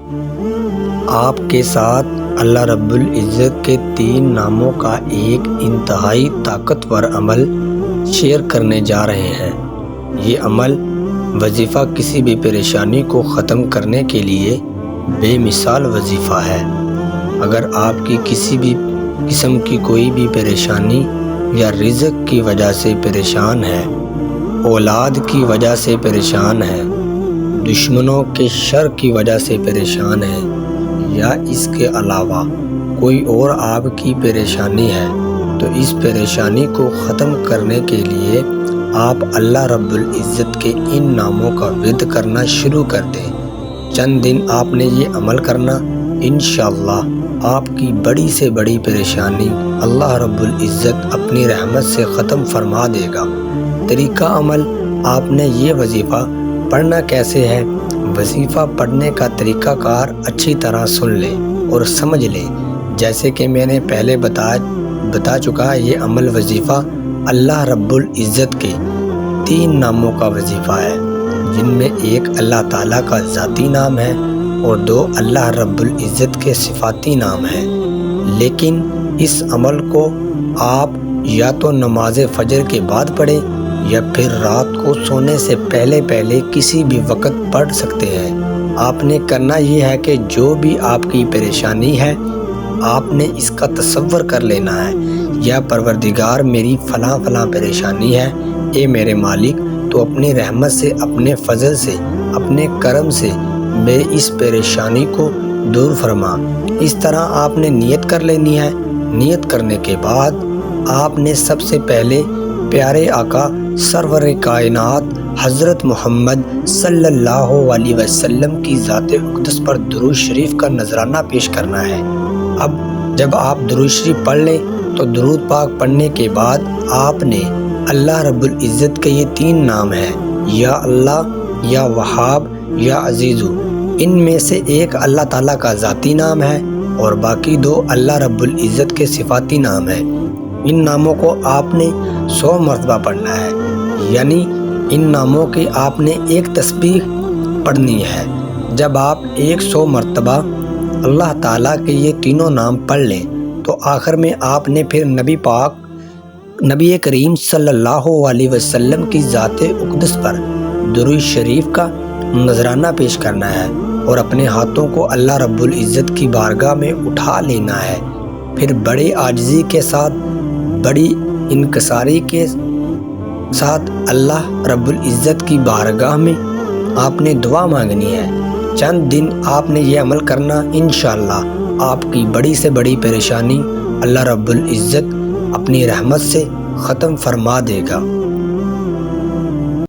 آپ کے ساتھ اللہ رب العزت کے 3 ناموں کا ایک انتہائی طاقتور عمل شیئر کرنے جا رہے ہیں۔ یہ عمل وظیفہ کسی بھی پریشانی کو ختم کرنے کے لیے بے مثال وظیفہ ہے۔ اگر آپ کی کسی بھی قسم کی کوئی بھی پریشانی یا رزق کی وجہ سے پریشان ہے، اولاد کی وجہ سے پریشان ہے، دشمنوں کے شر کی وجہ سے پریشان ہے، یا اس کے علاوہ کوئی اور آپ کی پریشانی ہے، تو اس پریشانی کو ختم کرنے کے لیے آپ اللہ رب العزت کے ان ناموں کا ورد کرنا شروع کر دیں۔ چند دن آپ نے یہ عمل کرنا، انشاءاللہ آپ کی بڑی سے بڑی پریشانی اللہ رب العزت اپنی رحمت سے ختم فرما دے گا۔ طریقہ عمل: آپ نے یہ وظیفہ پڑھنا کیسے ہے؟ وظیفہ پڑھنے کا طریقہ کار اچھی طرح سن لیں اور سمجھ لیں۔ جیسے کہ میں نے پہلے بتا چکا، یہ عمل وظیفہ اللہ رب العزت کے 3 ناموں کا وظیفہ ہے، جن میں ایک اللہ تعالیٰ کا ذاتی نام ہے اور 2 اللہ رب العزت کے صفاتی نام ہیں۔ لیکن اس عمل کو آپ یا تو نماز فجر کے بعد پڑھیں یا پھر رات کو سونے سے پہلے کسی بھی وقت پڑھ سکتے ہیں۔ آپ نے کرنا یہ ہے کہ جو بھی آپ کی پریشانی ہے، آپ نے اس کا تصور کر لینا ہے، یا پروردگار میری فلاں پریشانی ہے، اے میرے مالک تو اپنی رحمت سے، اپنے فضل سے، اپنے کرم سے میری اس پریشانی کو دور فرما۔ اس طرح آپ نے نیت کر لینی ہے۔ نیت کرنے کے بعد آپ نے سب سے پہلے پیارے آقا سرور کائنات حضرت محمد صلی اللہ علیہ وسلم کی ذات اقدس پر درود شریف کا نذرانہ پیش کرنا ہے۔ اب جب آپ درود شریف پڑھ لیں تو درود پاک پڑھنے کے بعد آپ نے اللہ رب العزت کے یہ 3 نام ہیں، یا اللہ، یا وہاب، یا عزیزو۔ ان میں سے ایک اللہ تعالیٰ کا ذاتی نام ہے اور باقی 2 اللہ رب العزت کے صفاتی نام ہیں۔ ان ناموں کو آپ نے 100 مرتبہ پڑھنا ہے، یعنی ان ناموں کی آپ نے ایک تسبیح پڑھنی ہے۔ جب آپ 100 مرتبہ اللہ تعالیٰ کے یہ تینوں نام پڑھ لیں تو آخر میں آپ نے پھر نبی کریم صلی اللہ علیہ وسلم کی ذات اقدس پر درود شریف کا نذرانہ پیش کرنا ہے اور اپنے ہاتھوں کو اللہ رب العزت کی بارگاہ میں اٹھا لینا ہے۔ پھر بڑے عاجزی کے ساتھ، بڑی انکساری کے ساتھ اللہ رب العزت کی بارگاہ میں آپ نے دعا مانگنی ہے۔ چند دن آپ نے یہ عمل کرنا، انشاءاللہ آپ کی بڑی سے بڑی پریشانی اللہ رب العزت اپنی رحمت سے ختم فرما دے گا۔